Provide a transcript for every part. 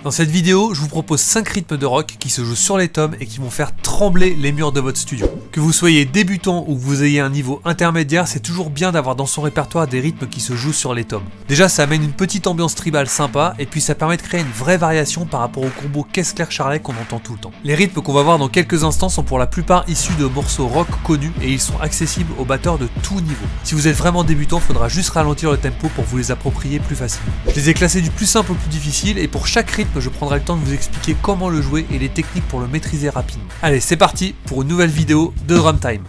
Dans cette vidéo, je vous propose 5 rythmes de rock qui se jouent sur les tomes et qui vont faire trembler les murs de votre studio. Que vous soyez débutant ou que vous ayez un niveau intermédiaire, c'est toujours bien d'avoir dans son répertoire des rythmes qui se jouent sur les tomes. Déjà, ça amène une petite ambiance tribale sympa et puis ça permet de créer une vraie variation par rapport au combo Caisse-Claire-Charlet qu'on entend tout le temps. Les rythmes qu'on va voir dans quelques instants sont pour la plupart issus de morceaux rock connus et ils sont accessibles aux batteurs de tout niveau. Si vous êtes vraiment débutant, il faudra juste ralentir le tempo pour vous les approprier plus facilement. Je les ai classés du plus simple au plus difficile et pour chaque rythme, je prendrai le temps de vous expliquer comment le jouer et les techniques pour le maîtriser rapidement. Allez, c'est parti pour une nouvelle vidéo de Drum Time.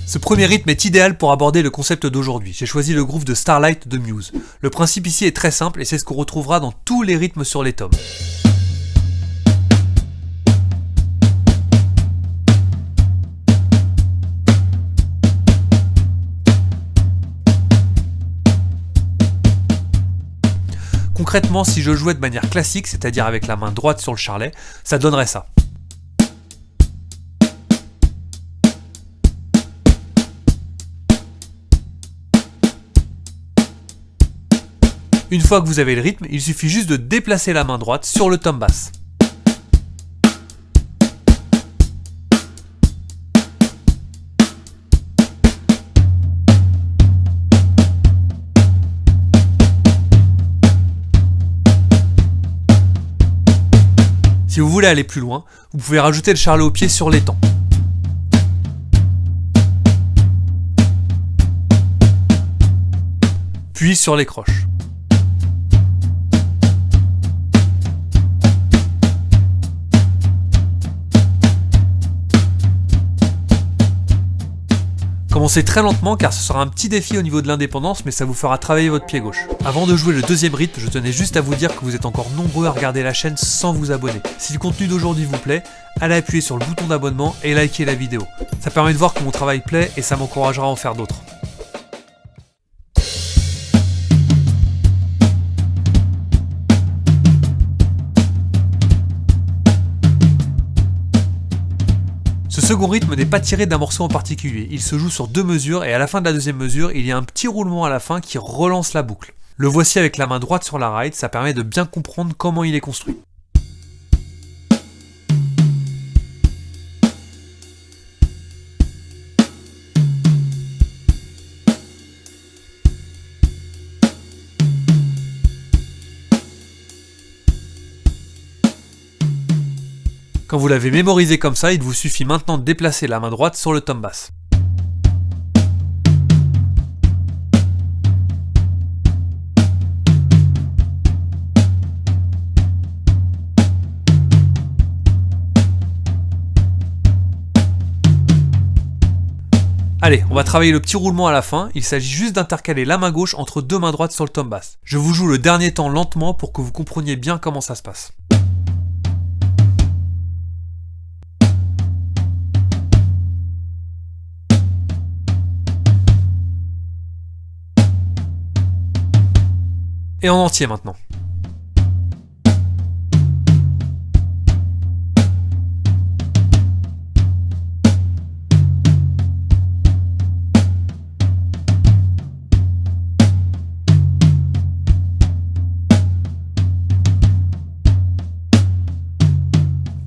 Ce premier rythme est idéal pour aborder le concept d'aujourd'hui. J'ai choisi le groove de Starlight de Muse. Le principe ici est très simple et c'est ce qu'on retrouvera dans tous les rythmes sur les tomes. Concrètement, si je jouais de manière classique, c'est-à-dire avec la main droite sur le charlet, ça donnerait ça. Une fois que vous avez le rythme, il suffit juste de déplacer la main droite sur le tom basse. Si vous voulez aller plus loin, vous pouvez rajouter le charlet au pied sur l'étang. Puis sur les croches. Commencez très lentement car ce sera un petit défi au niveau de l'indépendance mais ça vous fera travailler votre pied gauche. Avant de jouer le deuxième rythme, je tenais juste à vous dire que vous êtes encore nombreux à regarder la chaîne sans vous abonner. Si le contenu d'aujourd'hui vous plaît, allez appuyer sur le bouton d'abonnement et likez la vidéo. Ça permet de voir que mon travail plaît et ça m'encouragera à en faire d'autres. Ce second rythme n'est pas tiré d'un morceau en particulier, il se joue sur 2 mesures et à la fin de la deuxième mesure, il y a un petit roulement à la fin qui relance la boucle. Le voici avec la main droite sur la ride, ça permet de bien comprendre comment il est construit. Quand vous l'avez mémorisé comme ça, il vous suffit maintenant de déplacer la main droite sur le tom basse. Allez, on va travailler le petit roulement à la fin, il s'agit juste d'intercaler la main gauche entre 2 mains droites sur le tom basse. Je vous joue le dernier temps lentement pour que vous compreniez bien comment ça se passe. Et en entier maintenant.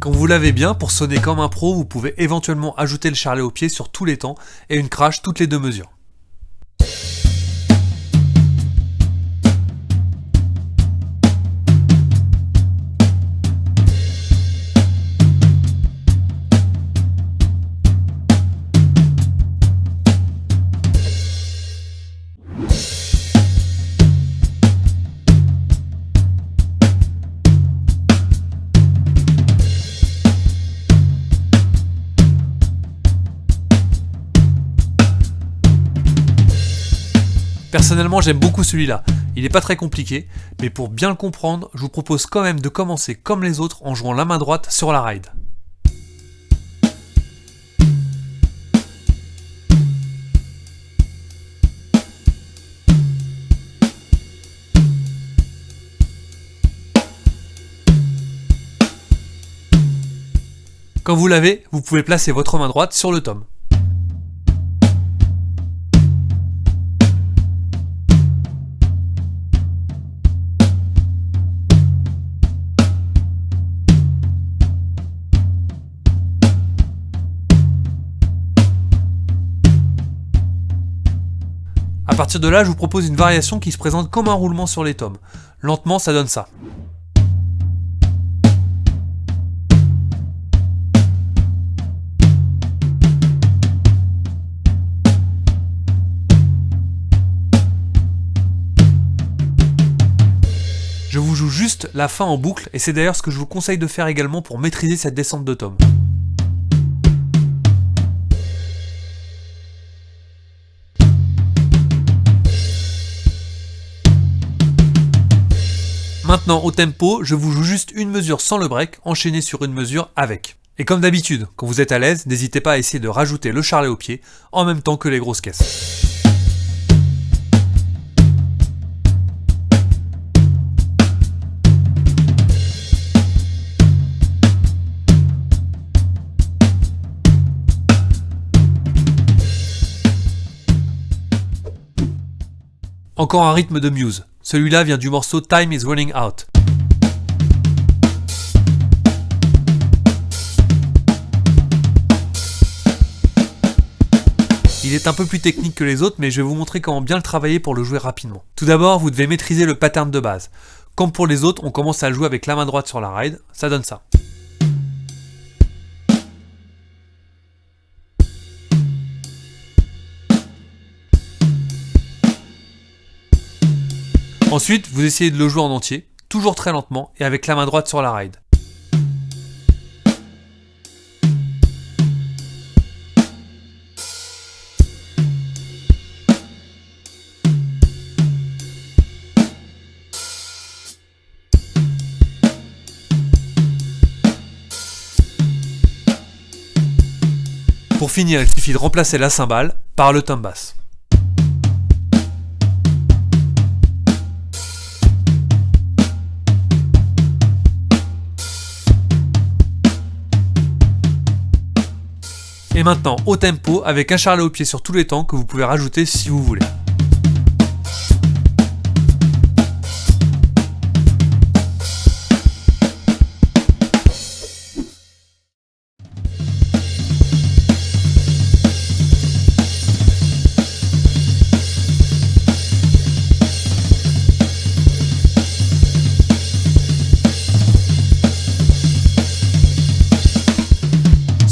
Quand vous l'avez bien, pour sonner comme un pro, vous pouvez éventuellement ajouter le charlet au pied sur tous les temps et une crash toutes les 2 mesures. Personnellement, j'aime beaucoup celui-là. Il n'est pas très compliqué, mais pour bien le comprendre, je vous propose quand même de commencer comme les autres en jouant la main droite sur la ride. Quand vous l'avez, vous pouvez placer votre main droite sur le tom. A partir de là, je vous propose une variation qui se présente comme un roulement sur les tomes. Lentement, ça donne ça. Je vous joue juste la fin en boucle et c'est d'ailleurs ce que je vous conseille de faire également pour maîtriser cette descente de tome. Maintenant, au tempo, je vous joue juste une mesure sans le break, enchaînée sur une mesure avec. Et comme d'habitude, quand vous êtes à l'aise, n'hésitez pas à essayer de rajouter le charlet au pied, en même temps que les grosses caisses. Encore un rythme de Muse. Celui-là vient du morceau Time is Running Out. Il est un peu plus technique que les autres, mais je vais vous montrer comment bien le travailler pour le jouer rapidement. Tout d'abord, vous devez maîtriser le pattern de base. Comme pour les autres, on commence à le jouer avec la main droite sur la ride, ça donne ça. Ensuite, vous essayez de le jouer en entier, toujours très lentement et avec la main droite sur la ride. Pour finir, il suffit de remplacer la cymbale par le tom bass. Et maintenant au tempo avec un charlet au pied sur tous les temps que vous pouvez rajouter si vous voulez.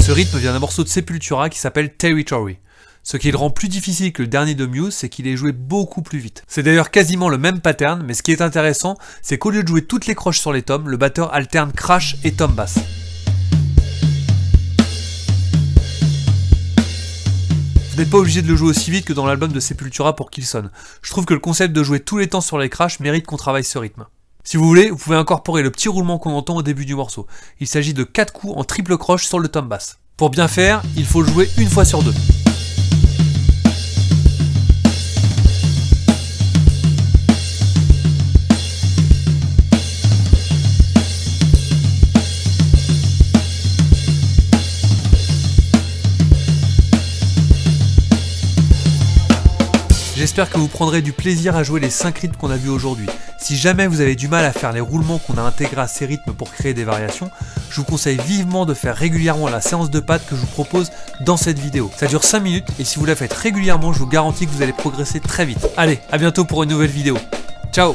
Ce rythme vient d'un morceau de Sepultura qui s'appelle Territory. Ce qui le rend plus difficile que le dernier de Muse, c'est qu'il est joué beaucoup plus vite. C'est d'ailleurs quasiment le même pattern, mais ce qui est intéressant, c'est qu'au lieu de jouer toutes les croches sur les tomes, le batteur alterne crash et tom bass. Vous n'êtes pas obligé de le jouer aussi vite que dans l'album de Sepultura pour qu'il sonne. Je trouve que le concept de jouer tous les temps sur les crashs mérite qu'on travaille ce rythme. Si vous voulez, vous pouvez incorporer le petit roulement qu'on entend au début du morceau. Il s'agit de 4 coups en triple croche sur le tom bass. Pour bien faire, il faut le jouer une fois sur deux. J'espère que vous prendrez du plaisir à jouer les 5 rythmes qu'on a vus aujourd'hui. Si jamais vous avez du mal à faire les roulements qu'on a intégrés à ces rythmes pour créer des variations, je vous conseille vivement de faire régulièrement la séance de pattes que je vous propose dans cette vidéo. Ça dure 5 minutes et si vous la faites régulièrement, je vous garantis que vous allez progresser très vite. Allez, à bientôt pour une nouvelle vidéo. Ciao!